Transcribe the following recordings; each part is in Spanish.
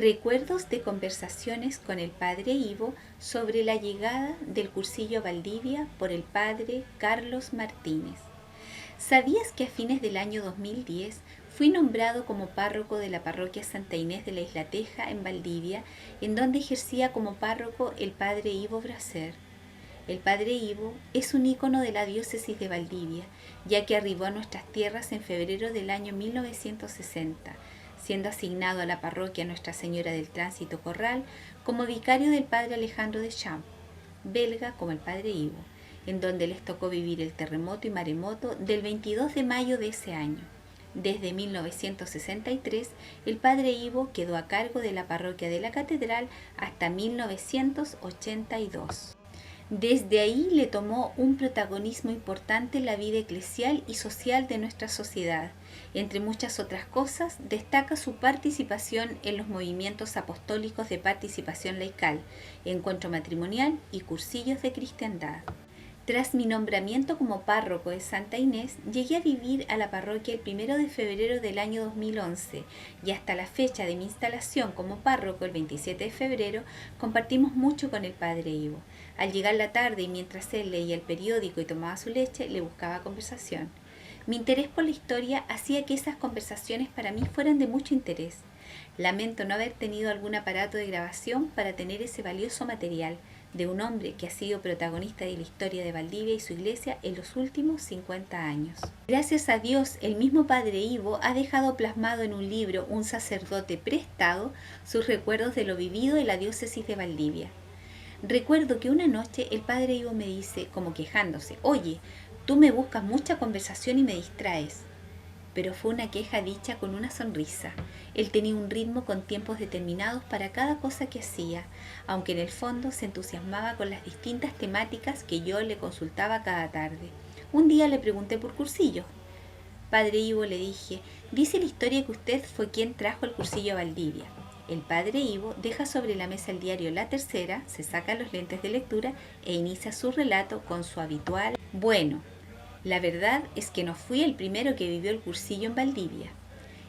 Recuerdos de conversaciones con el padre Ivo sobre la llegada del cursillo a Valdivia por el padre Carlos Martínez. ¿Sabías que a fines del año 2010 fui nombrado como párroco de la parroquia Santa Inés de la Isla Teja en Valdivia, en donde ejercía como párroco el padre Ivo Bracer? El padre Ivo es un ícono de la diócesis de Valdivia, ya que arribó a nuestras tierras en febrero del año 1960, siendo asignado a la parroquia Nuestra Señora del Tránsito Corral como vicario del padre Alejandro de Champs, belga como el padre Ivo, en donde les tocó vivir el terremoto y maremoto del 22 de mayo de ese año. Desde 1963, el padre Ivo quedó a cargo de la parroquia de la Catedral hasta 1982. Desde ahí le tomó un protagonismo importante en la vida eclesial y social de nuestra sociedad. Entre muchas otras cosas, destaca su participación en los movimientos apostólicos de participación laical, encuentro matrimonial y cursillos de cristiandad. Tras mi nombramiento como párroco de Santa Inés, llegué a vivir a la parroquia el 1 de febrero del año 2011 y hasta la fecha de mi instalación como párroco, el 27 de febrero, compartimos mucho con el padre Ivo. Al llegar la tarde y mientras él leía el periódico y tomaba su leche, le buscaba conversación. Mi interés por la historia hacía que esas conversaciones para mí fueran de mucho interés. Lamento no haber tenido algún aparato de grabación para tener ese valioso material de un hombre que ha sido protagonista de la historia de Valdivia y su iglesia en los últimos 50 años. Gracias a Dios, el mismo padre Ivo ha dejado plasmado en un libro, Un sacerdote prestado, sus recuerdos de lo vivido en la diócesis de Valdivia. Recuerdo que una noche el padre Ivo me dice, como quejándose: «Oye, tú me buscas mucha conversación y me distraes». Pero fue una queja dicha con una sonrisa. Él tenía un ritmo con tiempos determinados para cada cosa que hacía, aunque en el fondo se entusiasmaba con las distintas temáticas que yo le consultaba cada tarde. Un día le pregunté por cursillos. «Padre Ivo», le dije, «dice la historia que usted fue quien trajo el cursillo a Valdivia». El padre Ivo deja sobre la mesa el diario La Tercera, se saca los lentes de lectura e inicia su relato con su habitual: «Bueno, la verdad es que no fui el primero que vivió el cursillo en Valdivia.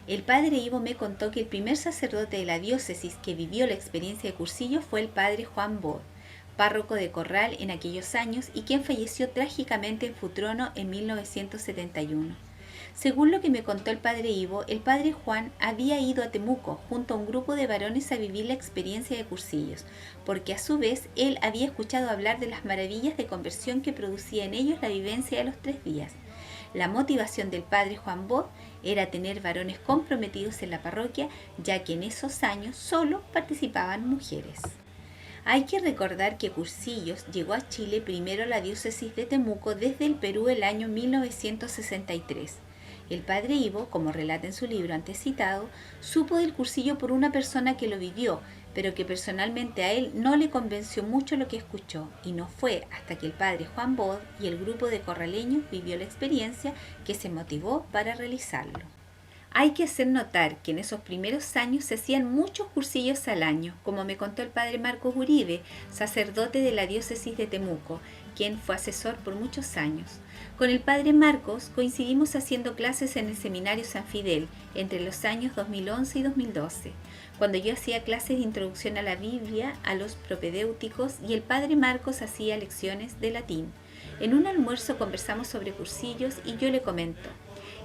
El padre Ivo me contó que el primer sacerdote de la diócesis que vivió la experiencia de cursillo fue el padre Juan Bod, párroco de Corral en aquellos años y quien falleció trágicamente en Futrono en 1971. Según lo que me contó el padre Ivo, el padre Juan había ido a Temuco junto a un grupo de varones a vivir la experiencia de cursillos, porque a su vez él había escuchado hablar de las maravillas de conversión que producía en ellos la vivencia de los 3 días. La motivación del padre Juan Bod era tener varones comprometidos en la parroquia, ya que en esos años solo participaban mujeres. Hay que recordar que Cursillos llegó a Chile primero a la diócesis de Temuco desde el Perú el año 1963. El padre Ivo, como relata en su libro antes citado, supo del cursillo por una persona que lo vivió, pero que personalmente a él no le convenció mucho lo que escuchó, y no fue hasta que el padre Juan Bod y el grupo de corraleños vivió la experiencia que se motivó para realizarlo. Hay que hacer notar que en esos primeros años se hacían muchos cursillos al año, como me contó el padre Marcos Uribe, sacerdote de la diócesis de Temuco, quien fue asesor por muchos años. Con el padre Marcos coincidimos haciendo clases en el seminario San Fidel entre los años 2011 y 2012, cuando yo hacía clases de introducción a la Biblia, a los propedéuticos, y el padre Marcos hacía lecciones de latín. En un almuerzo conversamos sobre cursillos y yo le comento: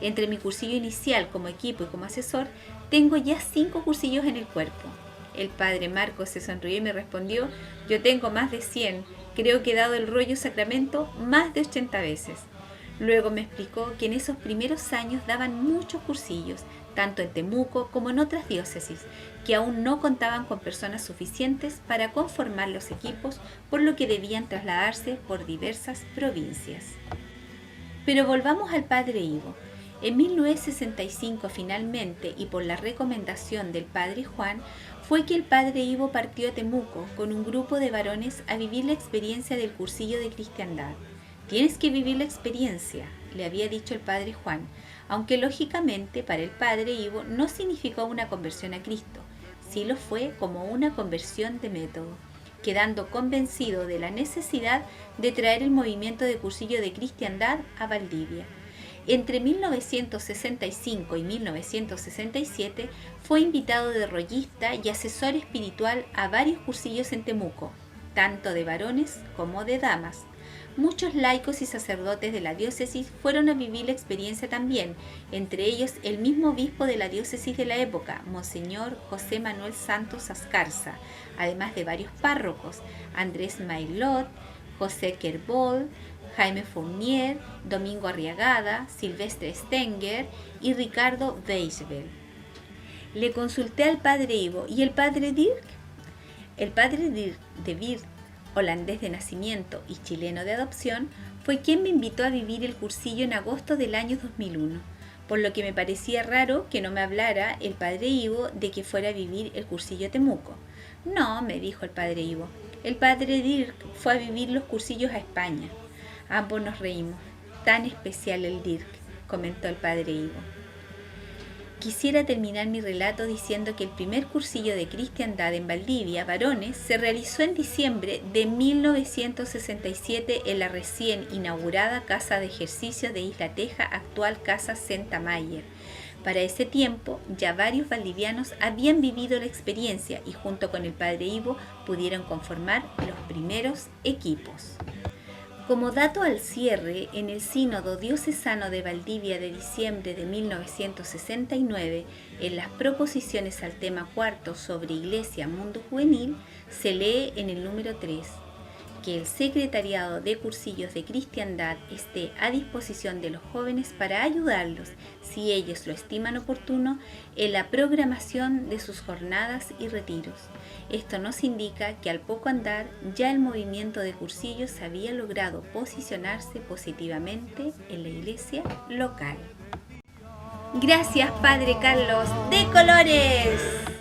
entre mi cursillo inicial como equipo y como asesor, tengo ya 5 cursillos en el cuerpo. El padre Marcos se sonrió y me respondió: yo tengo más de 100, creo que he dado el rollo sacramento más de 80 veces. Luego me explicó que en esos primeros años daban muchos cursillos, tanto en Temuco como en otras diócesis, que aún no contaban con personas suficientes para conformar los equipos, por lo que debían trasladarse por diversas provincias. Pero volvamos al padre Ivo. En 1965 finalmente, y por la recomendación del padre Juan, fue que el padre Ivo partió a Temuco con un grupo de varones a vivir la experiencia del cursillo de cristiandad. «Tienes que vivir la experiencia», le había dicho el padre Juan, aunque lógicamente para el padre Ivo no significó una conversión a Cristo, sí lo fue como una conversión de método, quedando convencido de la necesidad de traer el movimiento de cursillo de cristiandad a Valdivia. Entre 1965 y 1967 fue invitado de rollista y asesor espiritual a varios cursillos en Temuco, tanto de varones como de damas. Muchos laicos y sacerdotes de la diócesis fueron a vivir la experiencia también, entre ellos el mismo obispo de la diócesis de la época, Monseñor José Manuel Santos Ascarza, además de varios párrocos, Andrés Maillot, José Kerbol, Jaime Fournier, Domingo Arriagada, Silvestre Stenger y Ricardo Weisbel. Le consulté al padre Ivo y el padre Dirk. El padre Dirk de Wirth, holandés de nacimiento y chileno de adopción, fue quien me invitó a vivir el cursillo en agosto del año 2001, por lo que me parecía raro que no me hablara el padre Ivo de que fuera a vivir el cursillo a Temuco. No, me dijo el padre Ivo, el padre Dirk fue a vivir los cursillos a España. Ambos nos reímos. Tan especial el Dirk, comentó el padre Ivo. Quisiera terminar mi relato diciendo que el primer cursillo de cristiandad en Valdivia, varones, se realizó en diciembre de 1967 en la recién inaugurada Casa de Ejercicios de Isla Teja, actual Casa Senta Mayer. Para ese tiempo, ya varios valdivianos habían vivido la experiencia y junto con el padre Ivo pudieron conformar los primeros equipos. Como dato al cierre, en el Sínodo Diocesano de Valdivia de diciembre de 1969, en las proposiciones al tema cuarto sobre Iglesia Mundo Juvenil, se lee en el número 3, que el Secretariado de Cursillos de Cristiandad esté a disposición de los jóvenes para ayudarlos, si ellos lo estiman oportuno, en la programación de sus jornadas y retiros. Esto nos indica que al poco andar ya el movimiento de cursillos había logrado posicionarse positivamente en la iglesia local. Gracias, Padre Carlos, de colores.